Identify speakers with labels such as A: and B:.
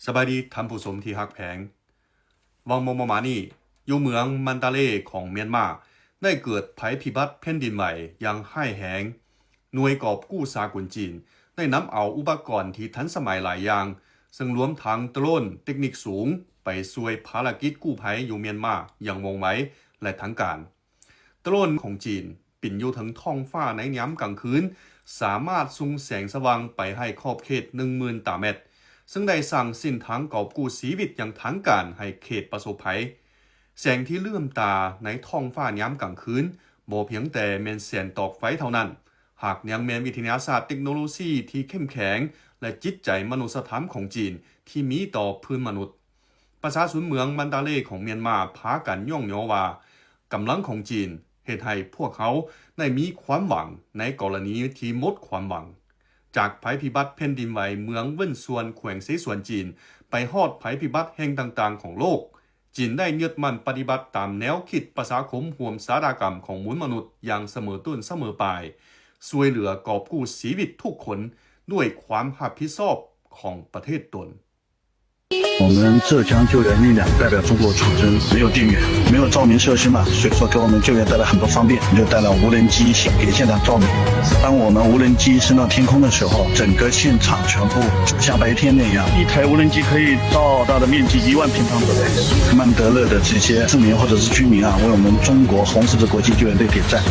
A: สบายดีท่านผู้ชมที่ฮักแพงวังมมานี่อยู่เมืองมันดาเลของเมียนมาได้เกิดภัยพิบัติแผ่นดินไหวอย่างร้ายแรงหน่วยกอบกู้สากลจีนได้นำเอาอุปกรณ์ที่ทันสมัยหลายอย่างซึ่งรวมทั้งโดรนเทคนิคสูงไปช่วยภารกิจกู้ภัยอยู่เมียนมาอย่างวงไว้และทางการโดรนของจีนปิ่นอยู่ถึงท้องฟ้าในยามกลางคืนสามารถส่งแสงสว่างไปให้ขอบเขต 10,000 ตารางเมตรซึ่งได้สั่งสิ้นทางกอบกู้ชีวิตอย่างทางการให้เขตประสบภัยแสงที่เลื่อมตาในท้องฟ้ายามกลางคืนบ่เพียงแต่แม่นแสงตอกไฟเท่านั้นหากยังแม่นวิทยาศาสตร์เทคโนโลยีที่เข้มแข็งและจิตใจมนุษยธรรมของจีนที่มีต่อพื้นมนุษย์ประชาชนเมืองมันดาเลของเมียนมาพากันย่องยอว่ากำลังของจีนเฮ็ดให้พวกเขาได้มีความหวังในกรณีที่หมดความหวังจากภัยพิบัติแผ่นดินไหวเมืองเวิ้นซวนแขวงเสฉวนจีนไปฮอดภัยพิบัติแห่งต่างๆของโลกจีนได้ยึดมั่นปฏิบัติตามแนวคิดประชาคมร่วมสาธารณกรรมของมวลมนุษย์อย่างเสมอต้นเสมอปลายช่วยเหลือกอบกู้ชีวิตทุกคนด้วยความรับผิดชอบของประเทศตน
B: 我们浙江救援力量代表中国出征，没有电源，没有照明设施嘛，所以说给我们救援带来很多方便，就带了无人机给现场照明。当我们无人机升到天空的时候，整个现场全部像白天那样，一台无人机可以照到的面积1万平方左右。曼德勒的这些市民或者是居民啊，为我们中国红十字国际救援队点赞。